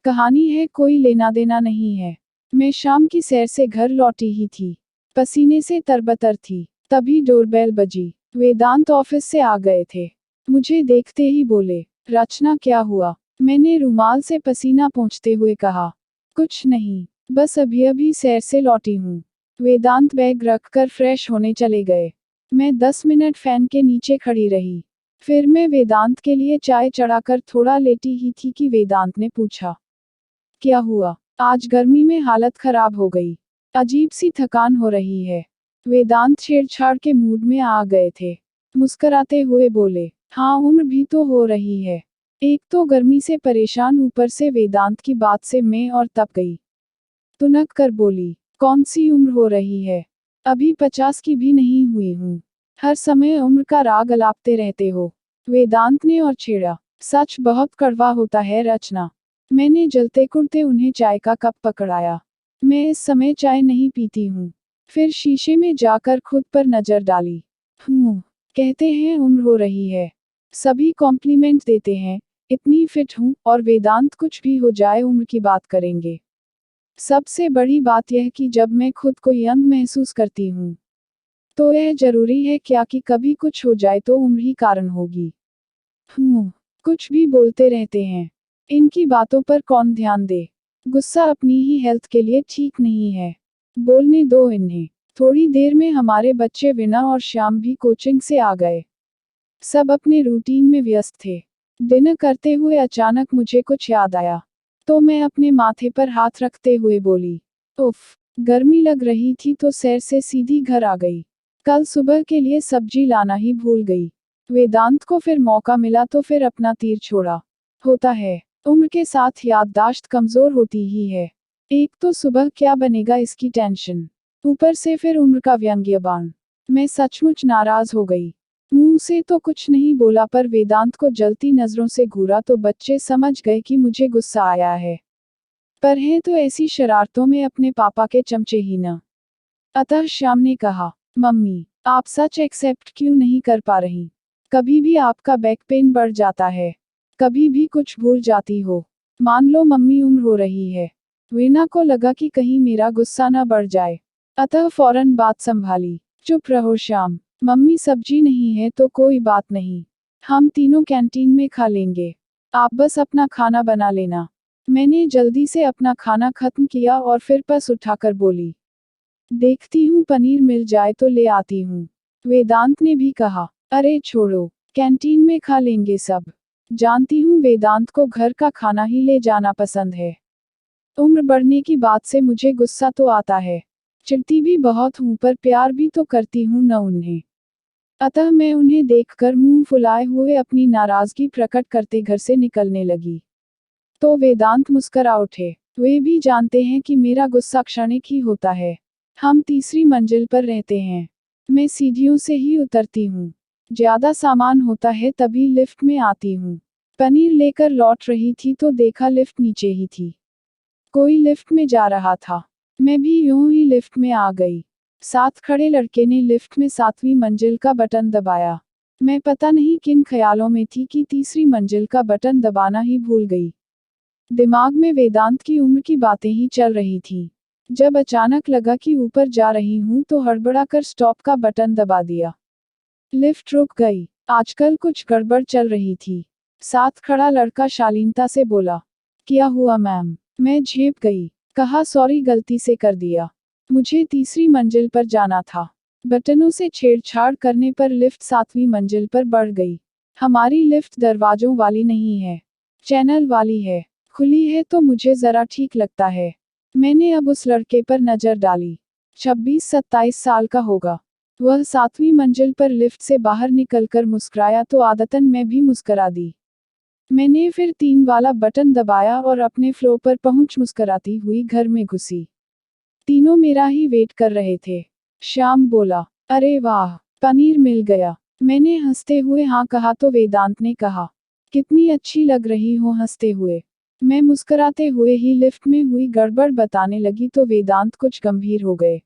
कहानी है, कोई लेना देना नहीं है। मैं शाम की सैर से घर लौटी ही थी, पसीने से तरबतर थी, तभी डोरबेल बजी। वेदांत ऑफिस से आ गए थे। मुझे देखते ही बोले, रचना क्या हुआ? मैंने रुमाल से पसीना पोंछते हुए कहा, कुछ नहीं, बस अभी अभी सैर से लौटी हूँ। वेदांत बैग रखकर फ्रेश होने चले गए। मैं 10 मिनट फैन के नीचे खड़ी रही। फिर मैं वेदांत के लिए चाय चढ़ाकर थोड़ा लेटी ही थी कि वेदांत ने पूछा, क्या हुआ? आज गर्मी में हालत खराब हो गई। अजीब सी थकान हो रही है। वेदांत छेड़छाड़ के मूड में आ गए थे। मुस्कराते हुए बोले, हाँ, उम्र भी तो हो रही है। एक तो गर्मी से परेशान, ऊपर से वेदांत की बात से मैं और तप गई। तुनक कर बोली, कौन सी उम्र हो रही है? अभी 50 की भी नहीं हुई हूँ। हर समय उम्र का राग अलापते रहते हो। वेदांत ने और छेड़ा, सच बहुत कड़वा होता है रचना। मैंने जलते कुड़ते उन्हें चाय का कप पकड़ाया। मैं इस समय चाय नहीं पीती हूँ। फिर शीशे में जाकर खुद पर नजर डाली। कहते हैं उम्र हो रही है, सभी कॉम्प्लीमेंट देते हैं, इतनी फिट हूँ, और वेदांत कुछ भी हो जाए उम्र की बात करेंगे। सबसे बड़ी बात यह कि जब मैं खुद को यंग महसूस करती हूँ, तो यह जरूरी है क्या कि कभी कुछ हो जाए तो उम्र ही कारण होगी। कुछ भी बोलते रहते हैं, इनकी बातों पर कौन ध्यान दे। गुस्सा अपनी ही हेल्थ के लिए ठीक नहीं है। बोलने दो इन्हें। थोड़ी देर में हमारे बच्चे विना और श्याम भी कोचिंग से आ गए। सब अपने रूटीन में व्यस्त थे। डिनर करते हुए अचानक मुझे कुछ याद आया, तो मैं अपने माथे पर हाथ रखते हुए बोली, उफ, गर्मी लग रही थी तो सैर से सीधी घर आ गई। कल सुबह के लिए सब्जी लाना ही भूल गई। वेदांत को फिर मौका मिला तो फिर अपना तीर छोड़ा। होता है, उम्र के साथ याददाश्त कमजोर होती ही है। एक तो सुबह क्या बनेगा इसकी टेंशन, ऊपर से फिर उम्र का व्यंग्यबान। मैं सचमुच नाराज हो गई। मुंह से तो कुछ नहीं बोला, पर वेदांत को जलती नजरों से घूरा तो बच्चे समझ गए कि मुझे गुस्सा आया है। पर हैं तो ऐसी शरारतों में अपने पापा के चमचे ही न। अतः श्याम ने कहा, मम्मी, आप सच एक्सेप्ट क्यों नहीं कर पा रही? कभी भी आपका बैक पेन बढ़ जाता है, कभी भी कुछ भूल जाती हो। मान लो मम्मी, उम्र हो रही है। वीना को लगा कि कहीं मेरा गुस्सा न बढ़ जाए, अतः फौरन बात संभाली, चुप रहो श्याम, मम्मी सब्जी नहीं है तो कोई बात नहीं, हम तीनों कैंटीन में खा लेंगे, आप बस अपना खाना बना लेना। मैंने जल्दी से अपना खाना खत्म किया और फिर पस उठाकर बोली, देखती हूँ पनीर मिल जाए तो ले आती हूँ। वेदांत ने भी कहा, अरे छोड़ो, कैंटीन में खा लेंगे सब। जानती हूँ वेदांत को घर का खाना ही ले जाना पसंद है। उम्र बढ़ने की बात से मुझे गुस्सा तो आता है, चिढ़ती भी बहुत हूँ, पर प्यार भी तो करती हूँ न उन्हें। अतः मैं उन्हें देखकर मुंह फुलाए हुए अपनी नाराजगी प्रकट करते घर से निकलने लगी। तो वेदांत मुस्करा उठे। वे भी जानते हैं कि मेरा गुस्सा क्षणिक ही होता है। हम तीसरी मंजिल पर रहते हैं। मैं सीढ़ियों से ही उतरती हूँ। ज्यादा सामान होता है तभी लिफ्ट में आती हूँ। पनीर लेकर लौट रही थी तो देखा लिफ्ट नीचे ही थी। कोई लिफ्ट में जा रहा था। मैं भी यूं ही लिफ्ट में आ गई। साथ खड़े लड़के ने लिफ्ट में 7वीं मंजिल का बटन दबाया। मैं पता नहीं किन ख्यालों में थी कि तीसरी मंजिल का बटन दबाना ही भूल गई। दिमाग में वेदांत की उम्र की बातें ही चल रही थी। जब अचानक लगा कि ऊपर जा रही हूं तो हड़बड़ाकर स्टॉप का बटन दबा दिया। लिफ्ट रुक गई। आजकल कुछ गड़बड़ चल रही थी। साथ खड़ा लड़का शालीनता से बोला, क्या हुआ मैम? मैं झेप गई। कहा, सॉरी, गलती से कर दिया। मुझे तीसरी मंजिल पर जाना था। बटनों से छेड़छाड़ करने पर लिफ्ट 7वीं मंजिल पर बढ़ गई। हमारी लिफ्ट दरवाजों वाली नहीं है, चैनल वाली है। खुली है तो मुझे जरा ठीक लगता है। मैंने अब उस लड़के पर नजर डाली। 26-27 साल का होगा। वह 7वीं मंजिल पर लिफ्ट से बाहर निकलकर मुस्कुराया तो आदतन मैं भी मुस्कुरा दी। मैंने फिर 3 वाला बटन दबाया और अपने फ्लोर पर पहुंच मुस्कुराती हुई घर में घुसी। तीनों मेरा ही वेट कर रहे थे। श्याम बोला, अरे वाह, पनीर मिल गया। मैंने हंसते हुए हाँ कहा तो वेदांत ने कहा, कितनी अच्छी लग रही हो हंसते हुए। मैं मुस्कुराते हुए ही लिफ्ट में हुई गड़बड़ बताने लगी तो वेदांत कुछ गंभीर हो गए।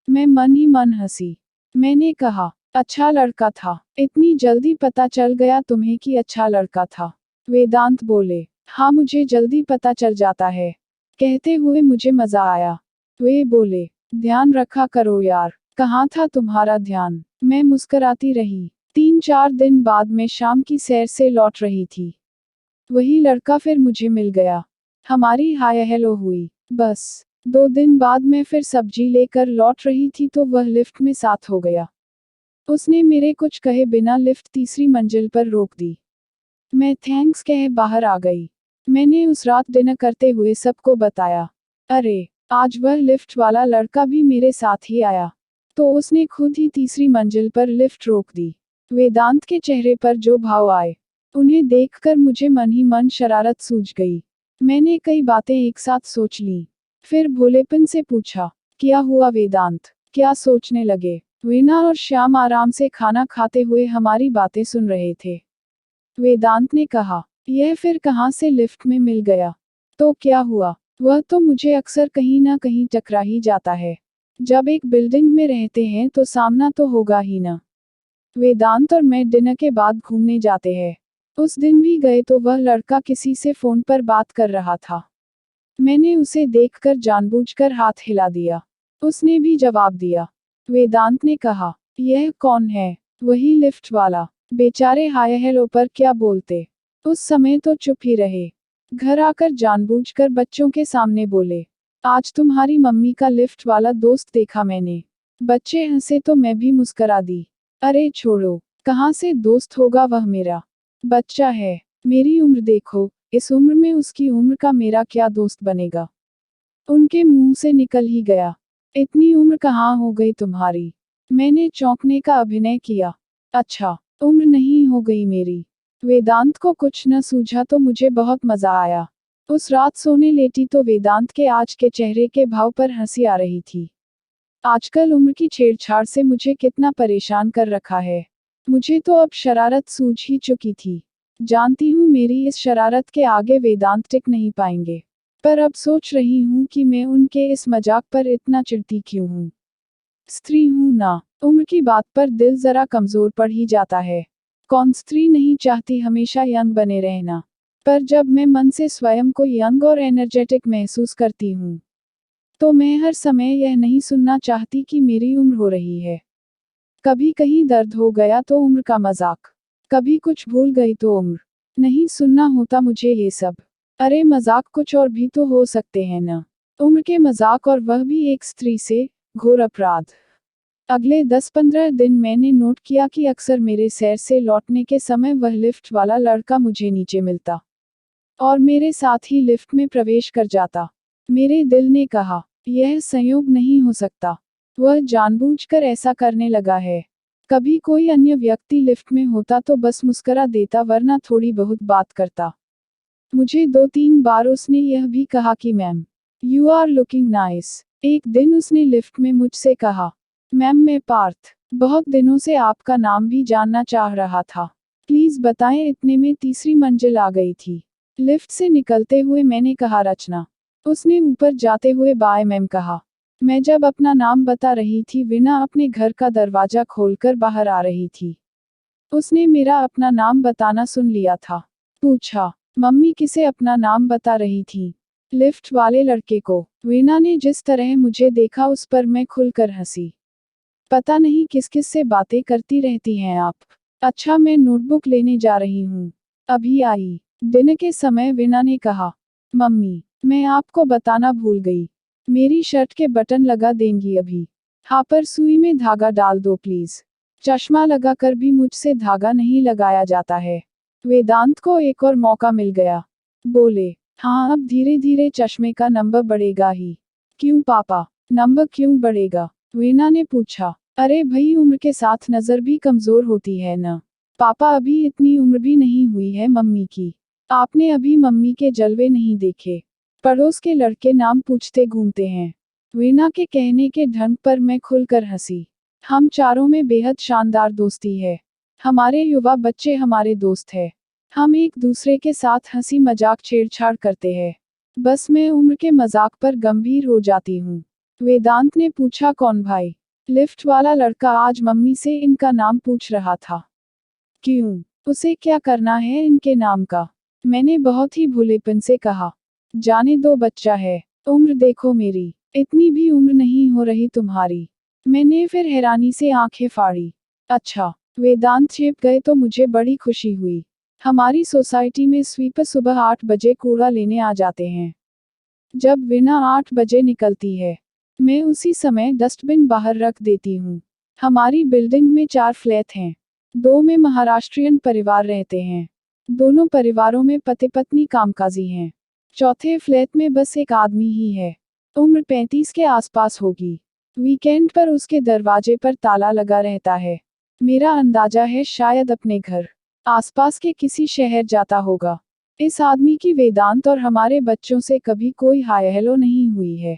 मैं मन ही मन हंसी। मैंने कहा, अच्छा लड़का था। इतनी जल्दी पता चल गया तुम्हें कि अच्छा लड़का था? वेदांत बोले, हाँ, मुझे जल्दी पता चल जाता है। कहते हुए मुझे मजा आया। वे बोले, ध्यान रखा करो यार। कहाँ था तुम्हारा ध्यान? मैं मुस्कुराती रही। 3-4 दिन बाद मैं शाम की सैर से लौट रही थी। वही लड़का फिर मुझे मिल गया। हमारी हाय हेलो हुई। बस 2 दिन बाद मैं फिर सब्जी लेकर लौट रही थी तो वह लिफ्ट में साथ हो गया। उसने मेरे कुछ कहे बिना लिफ्ट तीसरी मंजिल पर रोक दी। मैं थैंक्स कह बाहर आ गई। मैंने उस रात डिनर करते हुए सबको बताया। अरे, आज वह लिफ्ट वाला लड़का भी मेरे साथ ही आया। तो उसने खुद ही तीसरी मंजिल पर लिफ्ट रोक दी। वेदांत के चेहरे पर जो भाव आए, उन्हें देखकर मुझे मन ही मन शरारत सूझ गई। मैंने कई बातें एक साथ सोच लीं। फिर भोलेपन से पूछा, क्या हुआ वेदांत? क्या सोचने लगे? वीना और श्याम आराम से खाना खाते हुए हमारी बातें सुन रहे थे। वेदांत ने कहा, यह फिर कहाँ से लिफ्ट में मिल गया? तो क्या हुआ? वह तो मुझे अक्सर कहीं ना कहीं टकरा ही जाता है। जब एक बिल्डिंग में रहते हैं तो सामना तो होगा ही ना। वेदांत और मैं डिनर के बाद घूमने जाते हैं। उस दिन भी गए तो वह लड़का किसी से फोन पर बात कर रहा था। मैंने उसे देखकर जानबूझकर हाथ हिला दिया। उसने भी जवाब दिया। वेदांत ने कहा, यह कौन है? वही लिफ्ट वाला। बेचारे हाय हेलो पर क्या बोलते। उस समय तो चुप ही रहे। घर आकर जानबूझकर बच्चों के सामने बोले, आज तुम्हारी मम्मी का लिफ्ट वाला दोस्त देखा मैंने। बच्चे हंसे तो मैं भी मुस्करा दी। अरे छोड़ो, कहाँ से दोस्त होगा वह मेरा बच्चा है। मेरी उम्र देखो, इस उम्र में उसकी उम्र का मेरा क्या दोस्त बनेगा? उनके मुंह से निकल ही गया, इतनी उम्र कहाँ हो गई तुम्हारी? मैंने चौंकने का अभिनय किया। अच्छा, उम्र नहीं हो गई मेरी। वेदांत को कुछ न सूझा तो मुझे बहुत मजा आया। उस रात सोने लेटी तो वेदांत के आज के चेहरे के भाव पर हंसी आ रही थी। आजकल उम्र की छेड़छाड़ से मुझे कितना परेशान कर रखा है। मुझे तो अब शरारत सूझ ही चुकी थी। जानती हूँ मेरी इस शरारत के आगे वेदांत टिक नहीं पाएंगे। पर अब सोच रही हूँ कि मैं उनके इस मजाक पर इतना चिढ़ती क्यों हूँ। स्त्री हूँ ना, उम्र की बात पर दिल जरा कमजोर पड़ ही जाता है। कौन स्त्री नहीं चाहती हमेशा यंग बने रहना। पर जब मैं मन से स्वयं को यंग और एनर्जेटिक महसूस करती हूँ, तो मैं हर समय यह नहीं सुनना चाहती कि मेरी उम्र हो रही है। कभी कहीं दर्द हो गया तो उम्र का मजाक, कभी कुछ भूल गई तो उम्र। नहीं सुनना होता मुझे ये सब। अरे मजाक कुछ और भी तो हो सकते हैं ना। उम्र के मजाक, और वह भी एक स्त्री से, घोर अपराध। अगले 10-15 दिन मैंने नोट किया कि अक्सर मेरे सैर से लौटने के समय वह लिफ्ट वाला लड़का मुझे नीचे मिलता और मेरे साथ ही लिफ्ट में प्रवेश कर जाता। मेरे दिल ने कहा, यह संयोग नहीं हो सकता। वह जानबूझकर ऐसा करने लगा है। कभी कोई अन्य व्यक्ति लिफ्ट में होता तो बस मुस्कुरा देता, वरना थोड़ी बहुत बात करता। मुझे 2-3 बार उसने यह भी कहा कि ma'am, you are looking nice. एक दिन उसने लिफ्ट में मुझसे कहा, मैम मैं पार्थ, बहुत दिनों से आपका नाम भी जानना चाह रहा था। प्लीज बताएं। इतने में तीसरी मंजिल आ गई थी। लिफ्ट से निकलते हुए मैंने कहा, रचना। उसने ऊपर जाते हुए बाय मैम कहा। मैं जब अपना नाम बता रही थी, वीना अपने घर का दरवाजा खोलकर बाहर आ रही थी। उसने मेरा अपना नाम बताना सुन लिया था। पूछा, मम्मी किसे अपना नाम बता रही थी? लिफ्ट वाले लड़के को। वीना ने जिस तरह मुझे देखा उस पर मैं खुलकर हंसी। पता नहीं किस किस से बातें करती रहती हैं आप। अच्छा, मैं नोटबुक लेने जा रही हूँ, अभी आई। डिनर के समय वीना ने कहा, मम्मी, मैं आपको बताना भूल गई। मेरी शर्ट के बटन लगा देंगी अभी? हाँ, पर सुई में धागा डाल दो प्लीज। चश्मा लगाकर भी मुझसे धागा नहीं लगाया जाता है। वेदांत को एक और मौका मिल गया। बोले, हाँ अब धीरे धीरे चश्मे का नंबर बढ़ेगा ही। क्यों पापा, नंबर क्यों बढ़ेगा? वीना ने पूछा। अरे भई, उम्र के साथ नजर भी कमजोर होती है ना। पापा, अभी इतनी उम्र भी नहीं हुई है मम्मी की। आपने अभी मम्मी के जलवे नहीं देखे। पड़ोस के लड़के नाम पूछते घूमते हैं। वीना के कहने के ढंग पर मैं खुलकर हंसी। हम चारों में बेहद शानदार दोस्ती है। हमारे युवा बच्चे हमारे दोस्त हैं। हम एक दूसरे के साथ हंसी मजाक छेड़छाड़ करते हैं। बस मैं उम्र के मजाक पर गंभीर हो जाती हूँ। वेदांत ने पूछा, कौन भाई? लिफ्ट वाला लड़का आज मम्मी से इनका नाम पूछ रहा था। क्यों? उसे क्या करना है इनके नाम का? मैंने बहुत ही भोलेपन से कहा। जाने दो, बच्चा है। उम्र देखो मेरी, इतनी भी उम्र नहीं हो रही तुम्हारी। मैंने फिर हैरानी से आंखें फाड़ी। अच्छा, वेदांत छिप गए तो मुझे बड़ी खुशी हुई। हमारी सोसाइटी में स्वीपर सुबह 8 बजे कूड़ा लेने आ जाते हैं। जब वीणा 8 बजे निकलती है, मैं उसी समय डस्टबिन बाहर रख देती हूँ। हमारी बिल्डिंग में 4 फ्लैट हैं। 2 में महाराष्ट्रियन परिवार रहते हैं। दोनों परिवारों में पति पत्नी कामकाजी हैं। चौथे फ्लैट में बस एक आदमी ही है। उम्र 35 के आसपास होगी। वीकेंड पर उसके दरवाजे पर ताला लगा रहता है। मेरा अंदाजा है शायद अपने घर आसपास के किसी शहर जाता होगा। इस आदमी की वेदांत और हमारे बच्चों से कभी कोई हाय हेलो नहीं हुई है।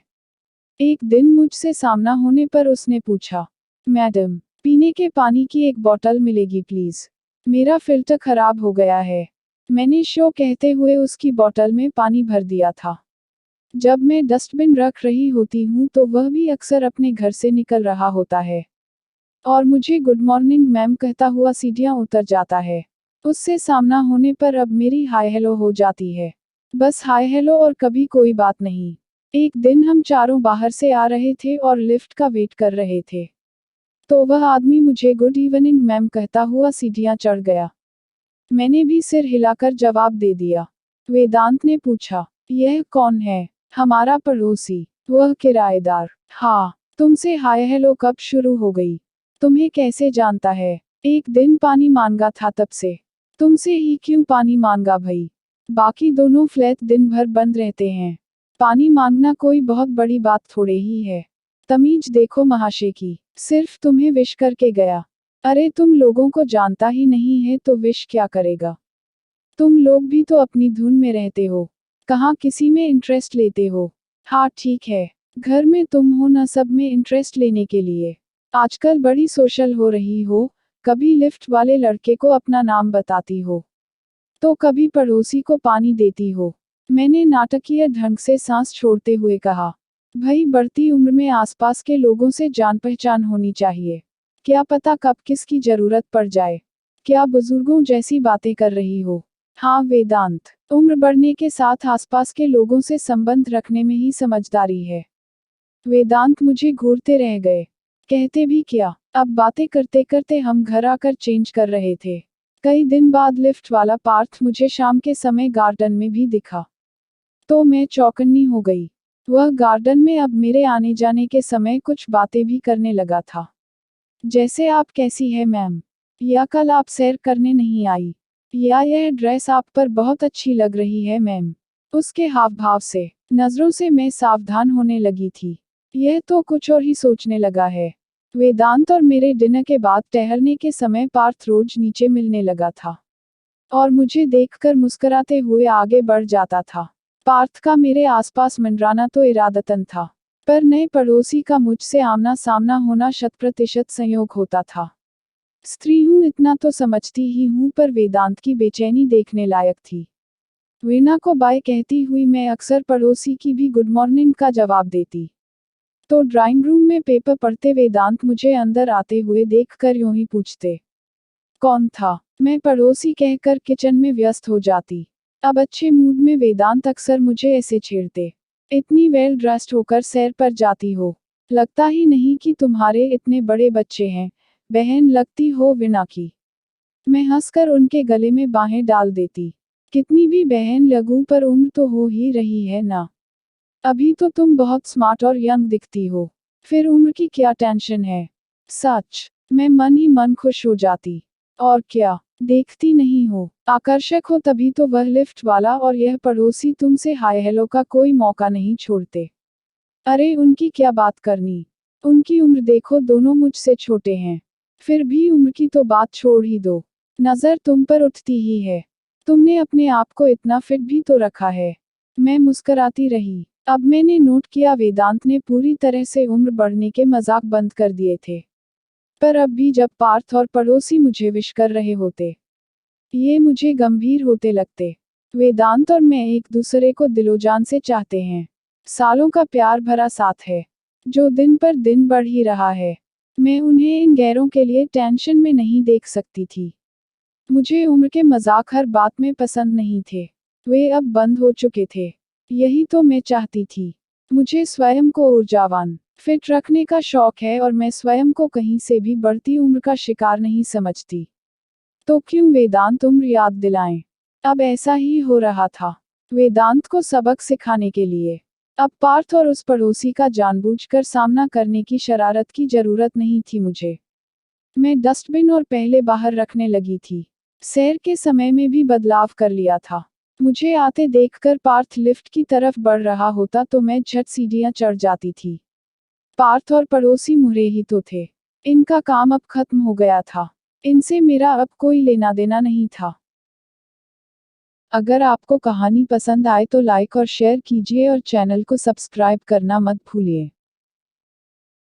एक दिन मुझसे सामना होने पर उसने पूछा, मैडम, पीने के पानी की एक बोतल मिलेगी प्लीज? मेरा फिल्टर खराब हो गया है। मैंने शो कहते हुए उसकी बोतल में पानी भर दिया था। जब मैं डस्टबिन रख रही होती हूँ तो वह भी अक्सर अपने घर से निकल रहा होता है और मुझे गुड मॉर्निंग मैम कहता हुआ सीढ़ियाँ उतर जाता है। उससे सामना होने पर अब मेरी हाय हेलो हो जाती है। बस हाय हेलो और कभी कोई बात नहीं। एक दिन हम चारों बाहर से आ रहे थे और लिफ्ट का वेट कर रहे थे, तो वह आदमी मुझे गुड इवनिंग मैम कहता हुआ सीढ़ियाँ चढ़ गया। मैंने भी सिर हिलाकर जवाब दे दिया। वेदांत ने पूछा, यह कौन है? हमारा पड़ोसी। वह किराएदार। हाँ, तुमसे हाय हेलो कब शुरू हो गई? तुम्हें कैसे जानता है? एक दिन पानी मांगा था तब से। तुमसे ही क्यों पानी मांगा भई? बाकी दोनों फ्लैट दिन भर बंद रहते हैं। पानी मांगना कोई बहुत बड़ी बात थोड़े ही है। तमीज देखो महाशय की, सिर्फ तुम्हें विश करके गया। अरे तुम लोगों को जानता ही नहीं है तो विश क्या करेगा? तुम लोग भी तो अपनी धुन में रहते हो, कहाँ किसी में इंटरेस्ट लेते हो। हाँ ठीक है, घर में तुम हो न सब में इंटरेस्ट लेने के लिए। आजकल बड़ी सोशल हो रही हो, कभी लिफ्ट वाले लड़के को अपना नाम बताती हो, तो कभी पड़ोसी को पानी देती हो। मैंने नाटकीय ढंग से सांस छोड़ते हुए कहा, भाई बढ़ती उम्र में आसपास के लोगों से जान पहचान होनी चाहिए। क्या पता कब किसकी जरूरत पड़ जाए। क्या बुजुर्गों जैसी बातें कर रही हो? हाँ वेदांत, उम्र बढ़ने के साथ आसपास के लोगों से संबंध रखने में ही समझदारी है। वेदांत मुझे घूरते रह गए। कहते भी क्या, अब बातें करते करते हम घर आकर चेंज कर रहे थे। कई दिन बाद लिफ्ट वाला पार्थ मुझे शाम के समय गार्डन में भी दिखा, तो मैं चौकन्नी हो गई। वह गार्डन में अब मेरे आने जाने के समय कुछ बातें भी करने लगा था। जैसे आप कैसी है मैम? या कल आप सैर करने नहीं आई? या यह ड्रेस आप पर बहुत अच्छी लग रही है मैम? उसके हाव भाव से, नजरों से मैं सावधान होने लगी थी। यह तो कुछ और ही सोचने लगा है। वेदांत और मेरे डिनर के बाद टहलने के समय पार्थ रोज नीचे मिलने लगा था और मुझे देखकर मुस्कुराते हुए आगे बढ़ जाता था। पार्थ का मेरे आसपास मंडराना तो इरादतन था, पर नए पड़ोसी का मुझसे आमना सामना होना 100% संयोग होता था। स्त्री हूँ इतना तो समझती ही हूँ, पर वेदांत की बेचैनी देखने लायक थी। वीणा को बाय कहती हुई मैं अक्सर पड़ोसी की भी गुड मॉर्निंग का जवाब देती, तो ड्राइंग रूम में पेपर पढ़ते वेदांत मुझे अंदर आते हुए देखकर यूं ही पूछते, कौन था? मैं पड़ोसी कहकर किचन में व्यस्त हो जाती। अब अच्छे मूड में वेदांत अक्सर मुझे ऐसे छेड़ते, इतनी वेल ड्रेस्ड होकर सैर पर जाती हो, लगता ही नहीं कि तुम्हारे इतने बड़े बच्चे हैं, बहन लगती हो वीणा की। मैं हंसकर उनके गले में बाहें डाल देती, कितनी भी बहन लगूं पर उम्र तो हो ही रही है ना। अभी तो तुम बहुत स्मार्ट और यंग दिखती हो, फिर उम्र की क्या टेंशन है। सच, मैं मन ही मन खुश हो जाती। और क्या, देखती नहीं हो, आकर्षक हो तभी तो वह लिफ्ट वाला और यह पड़ोसी तुमसे हाय हेलो का कोई मौका नहीं छोड़ते। अरे उनकी क्या बात करनी, उनकी उम्र देखो, दोनों मुझसे छोटे हैं। फिर भी उम्र की तो बात छोड़ ही दो, नजर तुम पर उठती ही है। तुमने अपने आप को इतना फिट भी तो रखा है। मैं मुस्कुराती रही। अब मैंने नोट किया वेदांत ने पूरी तरह से उम्र बढ़ने के मजाक बंद कर दिए थे, पर अब भी जब पार्थ और पड़ोसी मुझे विश कर रहे होते, ये मुझे गंभीर होते लगते। वेदांत और मैं एक दूसरे को दिलोजान से चाहते हैं। सालों का प्यार भरा साथ है, जो दिन पर दिन बढ़ ही रहा है। मैं उन्हें इन गैरों के लिए टेंशन में नहीं देख सकती थी। मुझे उम्र के मजाक हर बात में पसंद नहीं थे। वे अब बंद हो चुके थे। यही तो मैं चाहती थी। मुझे स्वयं को ऊर्जावान, फिट रखने का शौक है और मैं स्वयं को कहीं से भी बढ़ती उम्र का शिकार नहीं समझती। तो क्यों वेदांत उम्र याद दिलाएं? अब ऐसा ही हो रहा था। वेदांत को सबक सिखाने के लिए अब पार्थ और उस पड़ोसी का जानबूझकर सामना करने की शरारत की जरूरत नहीं थी मुझे। मैं डस्टबिन और पहले बाहर रखने लगी थी। सैर के समय में भी बदलाव कर लिया था। मुझे आते देखकर पार्थ लिफ्ट की तरफ बढ़ रहा होता तो मैं झट सीढ़ियां चढ़ जाती थी। पार्थ और पड़ोसी मुरे ही तो थे। इनका काम अब खत्म हो गया था। इनसे मेरा अब कोई लेना देना नहीं था। अगर आपको कहानी पसंद आए तो लाइक और शेयर कीजिए और चैनल को सब्सक्राइब करना मत भूलिए।